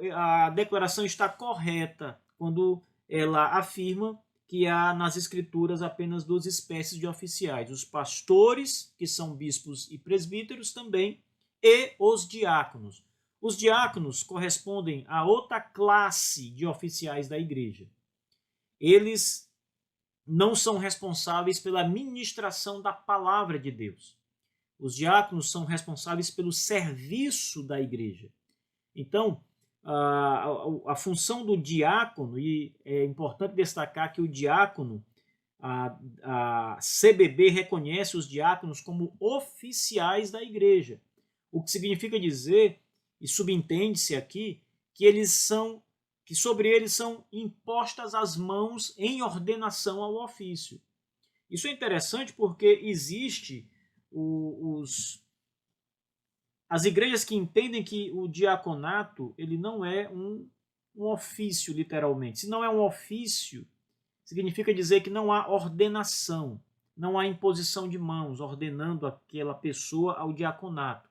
a declaração está correta quando ela afirma que há nas Escrituras apenas duas espécies de oficiais: os pastores, que são bispos e presbíteros também, e os diáconos. Os diáconos correspondem a outra classe de oficiais da igreja. Eles não são responsáveis pela ministração da palavra de Deus. Os diáconos são responsáveis pelo serviço da igreja. Então, a função do diácono, e é importante destacar que o diácono, a CBB reconhece os diáconos como oficiais da igreja, o que significa dizer, e subentende-se aqui, que sobre eles são impostas as mãos em ordenação ao ofício. Isso é interessante porque existe as igrejas que entendem que o diaconato ele não é um ofício, literalmente. Se não é um ofício, significa dizer que não há ordenação, não há imposição de mãos, ordenando aquela pessoa ao diaconato.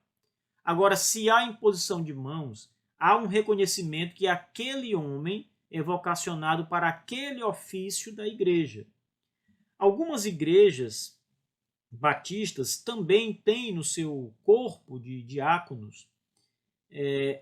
Agora, se há imposição de mãos, há um reconhecimento que aquele homem é vocacionado para aquele ofício da igreja. Algumas igrejas batistas também têm no seu corpo de diáconos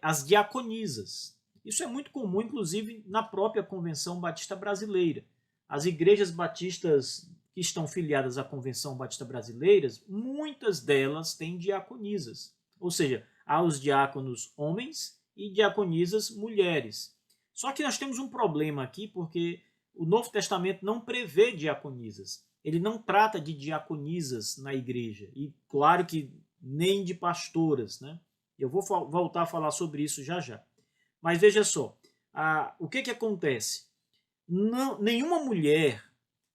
as diaconisas. Isso é muito comum, inclusive, na própria Convenção Batista Brasileira. As igrejas batistas que estão filiadas à Convenção Batista Brasileira, muitas delas têm diaconisas. Ou seja, há os diáconos homens e diaconisas mulheres. Só que nós temos um problema aqui, porque o Novo Testamento não prevê diaconisas. Ele não trata de diaconisas na igreja. E claro que nem de pastoras, né? Eu vou voltar a falar sobre isso já já. Mas veja só, o que acontece? Nenhuma mulher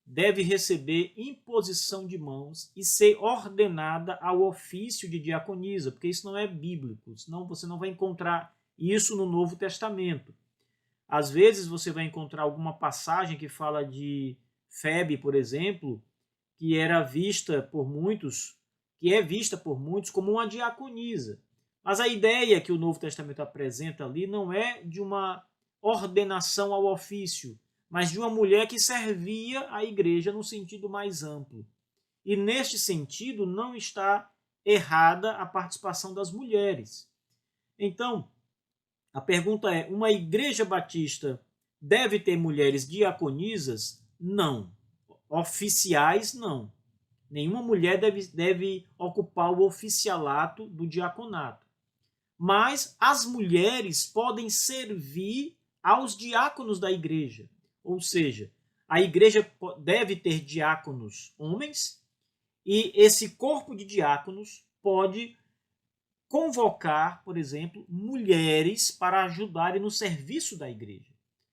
deve receber imposição de mãos e ser ordenada ao ofício de diaconisa, porque isso não é bíblico, senão você não vai encontrar isso no Novo Testamento. Às vezes você vai encontrar alguma passagem que fala de Febe, por exemplo, que era vista por muitos, que é vista por muitos como uma diaconisa. Mas a ideia que o Novo Testamento apresenta ali não é de uma ordenação ao ofício, mas de uma mulher que servia a igreja no sentido mais amplo. E neste sentido não está errada a participação das mulheres. Então, a pergunta é, uma igreja batista deve ter mulheres diaconisas? Não. Oficiais, não. Nenhuma mulher deve ocupar o oficialato do diaconato. Mas as mulheres podem servir aos diáconos da igreja. Ou seja, a igreja deve ter diáconos homens e esse corpo de diáconos pode convocar, por exemplo, mulheres para ajudarem no serviço da igreja.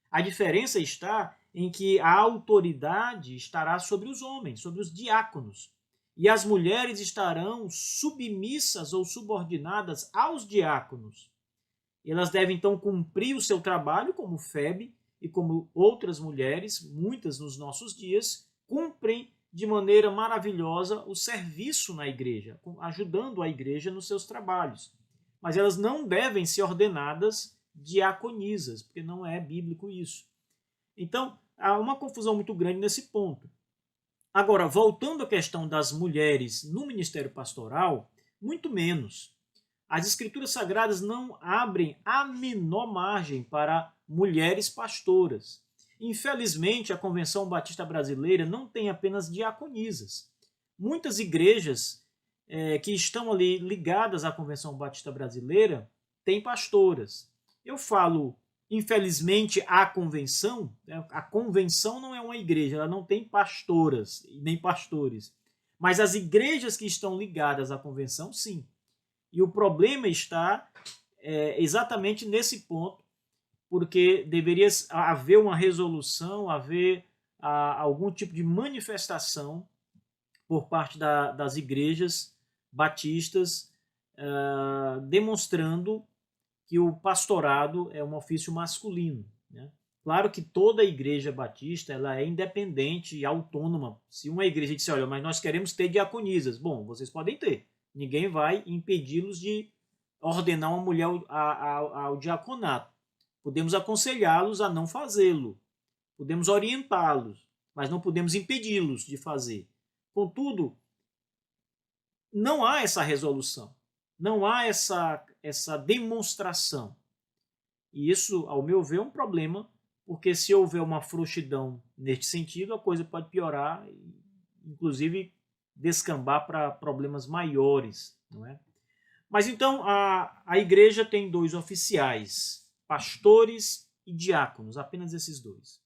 A diferença está em que a autoridade estará sobre os homens, sobre os diáconos, e as mulheres estarão submissas ou subordinadas aos diáconos. Elas devem então cumprir o seu trabalho como Febe e como outras mulheres, muitas nos nossos dias, cumprem de maneira maravilhosa o serviço na igreja, ajudando a igreja nos seus trabalhos. Mas elas não devem ser ordenadas diaconisas, porque não é bíblico isso. Então, há uma confusão muito grande nesse ponto. Agora, voltando à questão das mulheres no ministério pastoral, muito menos. As Escrituras Sagradas não abrem a menor margem para mulheres pastoras. Infelizmente, a Convenção Batista Brasileira não tem apenas diaconisas. Muitas igrejas que estão ali ligadas à Convenção Batista Brasileira têm pastoras. Eu falo, infelizmente, a convenção não é uma igreja, ela não tem pastoras nem pastores. Mas as igrejas que estão ligadas à convenção, sim. E o problema está exatamente nesse ponto, porque deveria haver uma resolução, haver algum tipo de manifestação por parte das igrejas batistas, demonstrando que o pastorado é um ofício masculino, né? Claro que toda igreja batista ela é independente e autônoma. Se uma igreja disser, olha, mas nós queremos ter diaconisas, bom, vocês podem ter. Ninguém vai impedi-los de ordenar uma mulher ao diaconato. Podemos aconselhá-los a não fazê-lo, podemos orientá-los, mas não podemos impedi-los de fazer. Contudo, não há essa resolução, não há essa demonstração. E isso, ao meu ver, é um problema, porque se houver uma frouxidão neste sentido, a coisa pode piorar, inclusive descambar para problemas maiores, não é? Mas então a igreja tem dois oficiais, pastores e diáconos, apenas esses dois.